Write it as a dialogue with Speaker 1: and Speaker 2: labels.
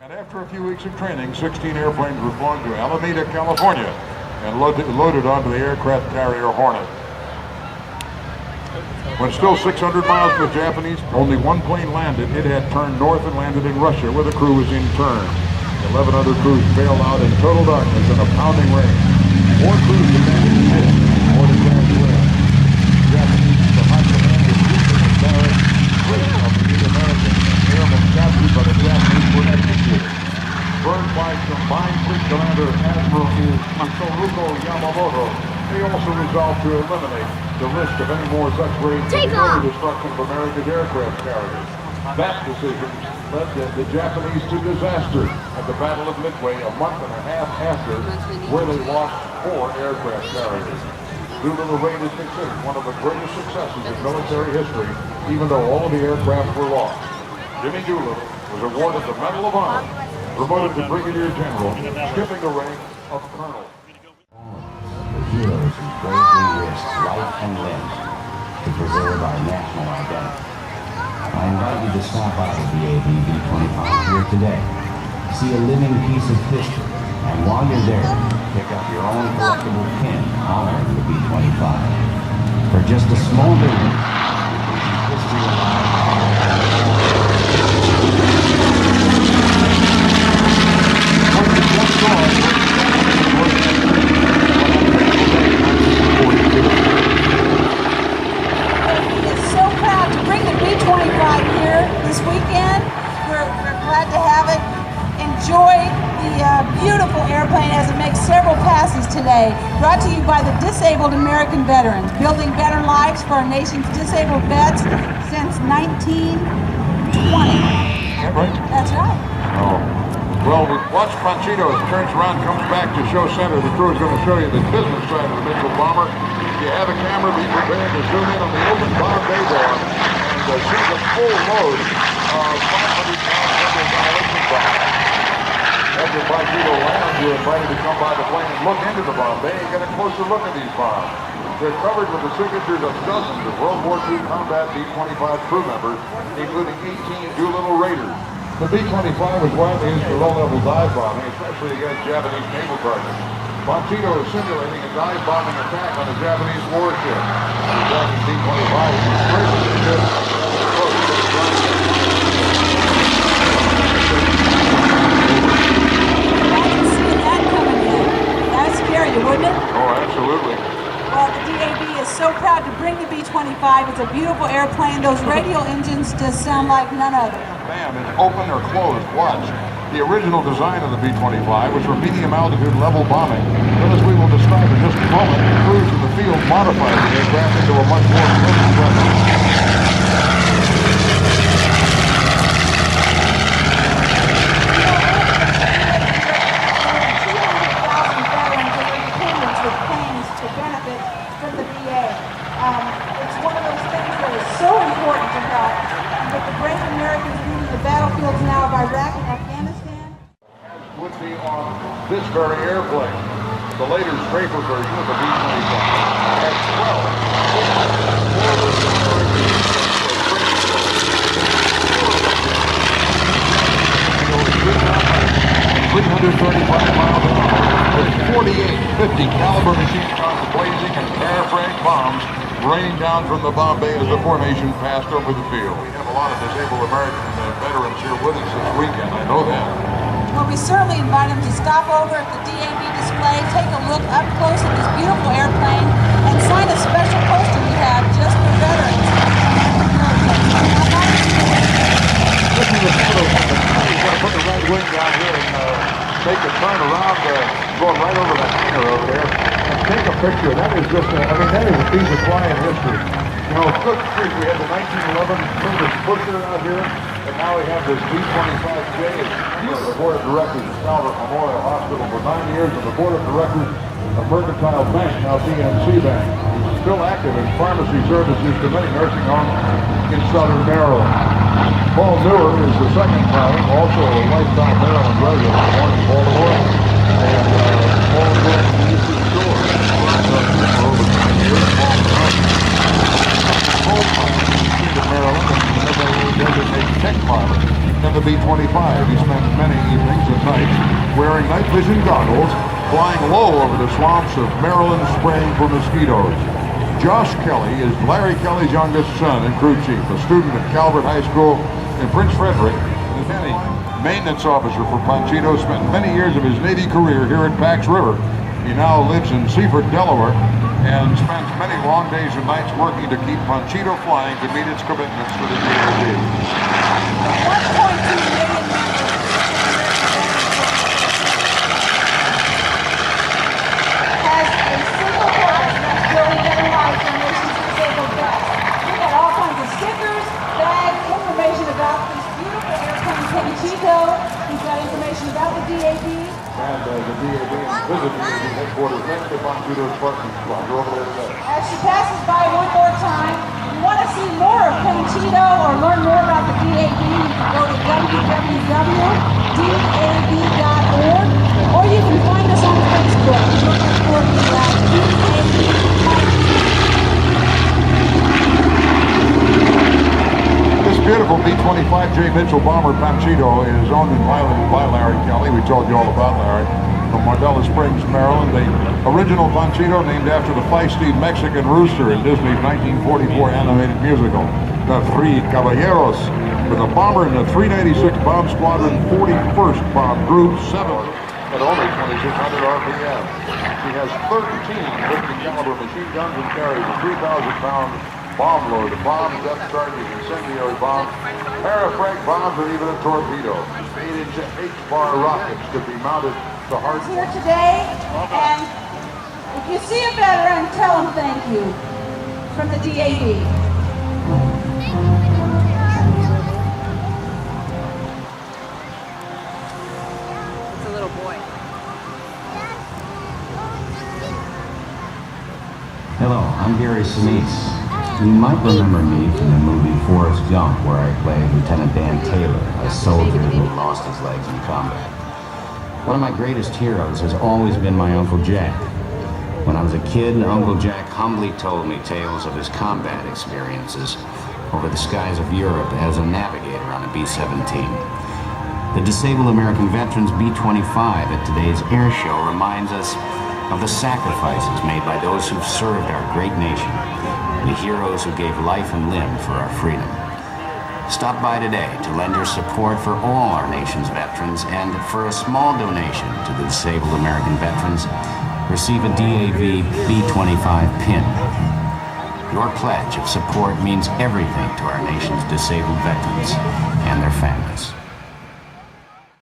Speaker 1: And after a few weeks of training, 16 airplanes were flown to Alameda, California, and loaded onto the aircraft carrier Hornet. When still 600 miles from the Japanese, only one plane landed. It had turned north and landed in Russia, where the crew was interned. 11 other crews bailed out in total darkness and a pounding rain. 4 crews abandoned the mission, more than crash land. The Japanese, the high commander, and barracks, 3 of the American airmen captured by the Japanese were executed. Burned by combined fleet commander Admiral Masahiro Yamamoto, they also resolved to eliminate the risk of any more such raids and the destruction of America's aircraft carriers. That decision led the Japanese to disaster at the Battle of Midway a month and a half after, where they lost 4 aircraft carriers. Doolittle Raid is considered one of the greatest successes in military history, even though all of the aircraft were lost. Jimmy Doolittle was awarded the Medal of Honor, promoted to Brigadier General, skipping the rank of Colonel.
Speaker 2: The heroes who bravely risked life and limb to preserve our national identity. I invite you to stop by the DAB B-25 here today. See a living piece of history, and while you're there, pick up your own collectible pin honoring the B-25. For just a small visit, history alive.
Speaker 3: Beautiful airplane as it makes several passes today. Brought to you by the Disabled American Veterans, building better lives for our nation's disabled vets since 1920.
Speaker 1: Is that right?
Speaker 3: That's right.
Speaker 1: Oh. Well, watch Panchito as it turns around, comes back to show center. The crew is going to show you the business side of the Mitchell bomber. If you have a camera, be prepared to zoom in on the open bomb bay bar and see the full load of 500-pound annihilation bomb. After Panchito lands, you're invited to come by the plane and look into the bomb bay and get a closer look at these bombs. They're covered with the signatures of dozens of World War II combat B-25 crew members, including 18 Doolittle Raiders. The B-25 was widely used for low-level dive bombing, especially against Japanese naval targets. Panchito is simulating a dive bombing attack on a Japanese warship. The Japanese B-25 is crazy to ship close to the ground.
Speaker 3: Wouldn't it?
Speaker 1: Oh, absolutely.
Speaker 3: Well, the DAB is so proud to bring the B-25. It's a beautiful airplane. Those radial engines just sound like none other.
Speaker 1: Bam, it's open or closed. Watch. The original design of the B-25 was for medium altitude level bombing. But as we will describe in just a moment, the crews in the field modified the aircraft into a much more explosive weapon.
Speaker 3: It's one of those things that is so important to help. With the brave Americans leading the battlefields now of Iraq and Afghanistan.
Speaker 1: Would be on this very airplane, the later Strafer version of the B-25. At 335 miles an hour with 48 50 caliber machine guns blazing and paraphrase bombs raining down from the bomb bay as the formation passed over the field. We have a lot of disabled American veterans here with us this weekend, I know that.
Speaker 3: Well, we certainly invite them to stop over at the DAB display, take a look up close at this beautiful airplane, and sign a special poster we have just for veterans.
Speaker 1: This is a photo of the car. You've got to put the right wing down here and make a turn around, going right over the hangar over there, and take a picture. That is just, that is a piece of flying history. You know, good grief, we had the 1911 Flybys pusher out here, and now we have this B-25J. The board of directors of Calvert Memorial Hospital for 9 years, and the board of directors of Mercantile Bank, now PNC Bank. Still active in pharmacy services to many nursing homes in southern Maryland. Paul Newer is the second pilot, also a lifetime Maryland resident, born in Baltimore, and Paul Newer is his door. For over 10 years, Paul Maryland, and designated tech pilot in the B-25. He spent many night vision goggles, flying low over the swamps of Maryland, spraying for mosquitoes. Josh Kelly is Larry Kelly's youngest son and crew chief, a student at Calvert High School in Prince Frederick. Kenny, maintenance officer for Panchito, spent many years of his Navy career here at Pax River. He now lives in Seaford, Delaware, and spends many long days and nights working to keep Panchito flying to meet its commitments to the DoD.
Speaker 3: 1.2 million has a single purpose, and that's building better lives for our nation's disabled vets. We got all kinds of stickers, bags, information about this beautiful airplane Panchito. We've got information about the DAB.
Speaker 1: And the DAB visiting the headquarters next to Panchito's parking spot. We're over there today.
Speaker 3: As she passes by one more time, you want to see more of Panchito or learn more about the DAB, you can go to www.dab.org, or you can find us on Facebook. Look for DAB.
Speaker 1: This beautiful B-25J Mitchell bomber Panchito is owned and piloted by Larry Kelly. We told you all about Larry. From Mardella Springs, Maryland. The original Panchito named after the feisty Mexican rooster in Disney's 1944 animated musical, The Three Caballeros, with a bomber in the 396 Bomb Squadron 41st Bomb Group 7 at only 2,600 RPM. She has 13 50 caliber machine guns and carries a 3,000-pound bomb load of bombs, depth charges, incendiary bombs, parafrag bombs, and even a torpedo. 8-inch H-bar rockets could be mounted to hard.
Speaker 3: Here today, and if you see a veteran, tell him thank you from the DAB.
Speaker 4: It's a little boy.
Speaker 2: Hello, I'm Gary Sinise. You might remember me from the movie Forrest Gump, where I played Lieutenant Dan Taylor, a soldier who lost his legs in combat. One of my greatest heroes has always been my Uncle Jack. When I was a kid, Uncle Jack humbly told me tales of his combat experiences over the skies of Europe as a navigator on a B-17. The Disabled American Veterans B-25 at today's air show reminds us of the sacrifices made by those who've served our great nation, the heroes who gave life and limb for our freedom. Stop by today to lend your support for all our nation's veterans, and for a small donation to the Disabled American Veterans, receive a DAV B-25 pin. Your pledge of support means everything to our nation's disabled veterans and their families.